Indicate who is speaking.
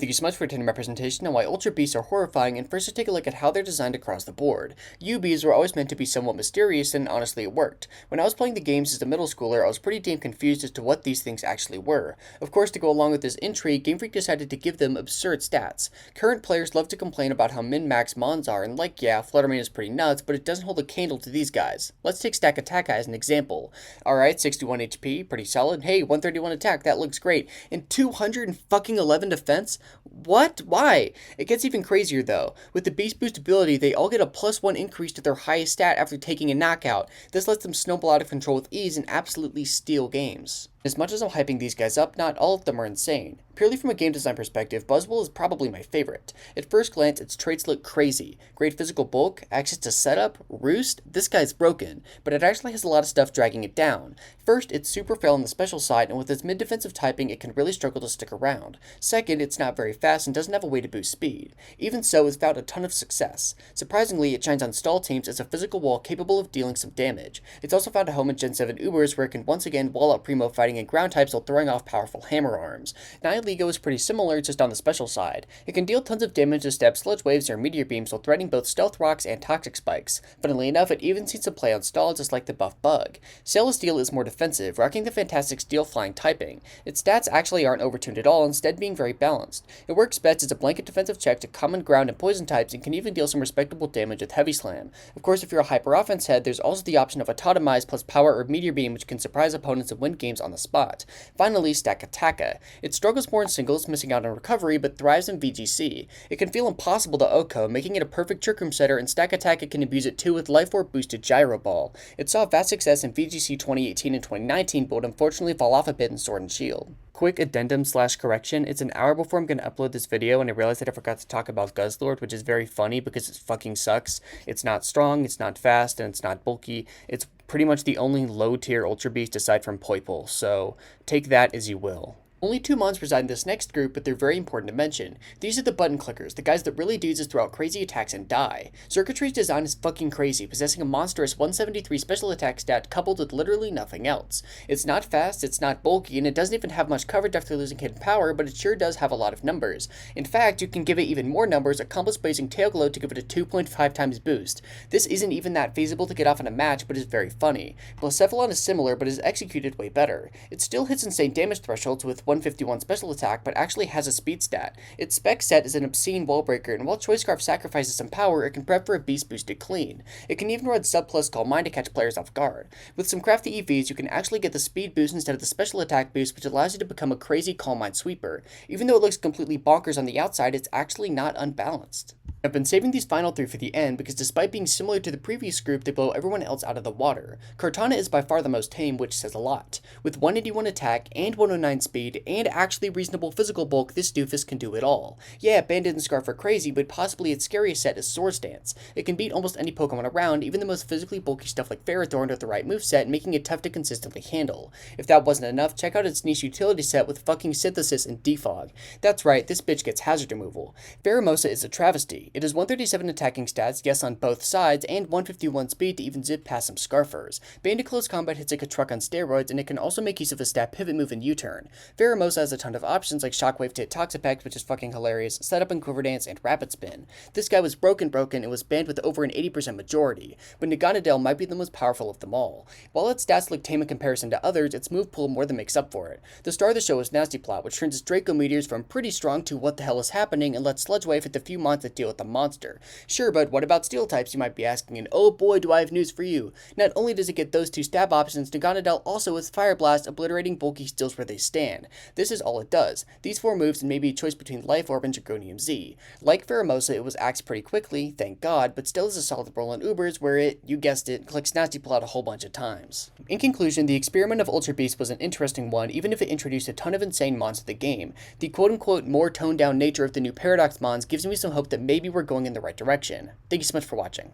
Speaker 1: Thank you so much for attending my presentation on why Ultra Beasts are horrifying, and first let's take a look at how they're designed across the board. UBs were always meant to be somewhat mysterious, and honestly it worked. When I was playing the games as a middle schooler, I was pretty damn confused as to what these things actually were. Of course, to go along with this intrigue, Game Freak decided to give them absurd stats. Current players love to complain about how min-max mons are, and like, yeah, Fluttermane is pretty nuts, but it doesn't hold a candle to these guys. Let's take Stack Attack as an example. Alright, 61 HP, pretty solid. Hey, 131 attack, that looks great. And 211 defense? What? Why? It gets even crazier though. With the Beast Boost ability, they all get a +1 increase to their highest stat after taking a knockout. This lets them snowball out of control with ease and absolutely steal games. As much as I'm hyping these guys up, not all of them are insane. Purely from a game design perspective, Buzzwole is probably my favorite. At first glance, its traits look crazy. Great physical bulk, access to setup, roost, this guy's broken, but it actually has a lot of stuff dragging it down. First, it's super frail on the special side, and with its mid-defensive typing, it can really struggle to stick around. Second, it's not very fast and doesn't have a way to boost speed. Even so, it's found a ton of success. Surprisingly, it shines on stall teams as a physical wall capable of dealing some damage. It's also found a home in Gen 7 Ubers where it can once again wall out Primo fighting in ground types while throwing off powerful hammer arms. Nihilego is pretty similar, just on the special side. It can deal tons of damage to stab sludge waves or meteor beams while threatening both stealth rocks and toxic spikes. Funnily enough, it even seems to play on stall just like the buff Bug. Celestial is more defensive, rocking the fantastic steel flying typing. Its stats actually aren't overtuned at all, instead being very balanced. It works best as a blanket defensive check to common ground and poison types and can even deal some respectable damage with heavy slam. Of course, if you're a hyper offense head, there's also the option of a Totemize plus power or meteor beam, which can surprise opponents and win games on the spot. Finally, Stack Attacka. It struggles more in singles, missing out on recovery, but thrives in VGC. It can feel impossible to OHKO, making it a perfect trick room setter, and Stack Attacka can abuse it too with Life Orb boosted Gyro Ball. It saw vast success in VGC 2018 and 2019, but would unfortunately fall off a bit in Sword and Shield. Quick addendum / correction, it's an hour before I'm going to upload this video, and I realized that I forgot to talk about Guzzlord, which is very funny because it fucking sucks. It's not strong, it's not fast, and it's not bulky. It's pretty much the only low tier Ultra Beast aside from Poipole, so take that as you will. Only 2 mons reside in this next group, but they're very important to mention. These are the button clickers, the guys that really do just throw out crazy attacks and die. Circuitry's design is fucking crazy, possessing a monstrous 173 special attack stat coupled with literally nothing else. It's not fast, it's not bulky, and it doesn't even have much coverage after losing hidden power, but it sure does have a lot of numbers. In fact, you can give it even more numbers, accomplished by using Tail Glow to give it a 2.5 times boost. This isn't even that feasible to get off in a match, but is very funny. Blacephalon is similar, but is executed way better. It still hits insane damage thresholds with 151 special attack, but actually has a speed stat. Its spec set is an obscene wall breaker, and while Choice Scarf sacrifices some power, it can prep for a beast boosted clean. It can even run sub plus Calm Mind to catch players off guard. With some crafty EVs, you can actually get the speed boost instead of the special attack boost, which allows you to become a crazy Calm Mind sweeper. Even though it looks completely bonkers on the outside, it's actually not unbalanced. I've been saving these final 3 for the end because despite being similar to the previous group, they blow everyone else out of the water. Cortana is by far the most tame, which says a lot. With 181 attack and 109 speed and actually reasonable physical bulk, this doofus can do it all. Yeah, Bandit and Scarf are crazy, but possibly its scariest set is Swords Dance. It can beat almost any Pokemon around, even the most physically bulky stuff like Ferrothorn with the right moveset, making it tough to consistently handle. If that wasn't enough, check out its niche utility set with fucking Synthesis and Defog. That's right, this bitch gets hazard removal. Pheromosa is a travesty. It is 137 attacking stats, yes on both sides, and 151 speed to even zip past some Scarfers. Bandit Close Combat hits like a truck on steroids, and it can also make use of a stat pivot move and U-turn. Pheromosa has a ton of options like Shockwave to hit Toxapex, which is fucking hilarious, Setup and Quiver Dance, and Rapid Spin. This guy was broken and was banned with over an 80% majority, but Naganadel might be the most powerful of them all. While its stats look tame in comparison to others, its move pool more than makes up for it. The star of the show is Nasty Plot, which turns its Draco Meteors from pretty strong to what the hell is happening and lets Sludge Wave hit the few mons that deal with the monster. Sure, but what about steel types, you might be asking, and oh boy do I have news for you. Not only does it get those 2 stab options, Naganadel also has Fire Blast, obliterating bulky steels where they stand. This is all it does. These 4 moves and maybe a choice between Life Orb and Draconium Z. Like Pheromosa, it was axed pretty quickly, thank god, but still is a solid roll on Ubers where it, you guessed it, clicks Nasty Plot a whole bunch of times. In conclusion, the experiment of Ultra Beast was an interesting one, even if it introduced a ton of insane mons to the game. The quote-unquote more toned down nature of the new Paradox mons gives me some hope that maybe we're going in the right direction. Thank you so much for watching.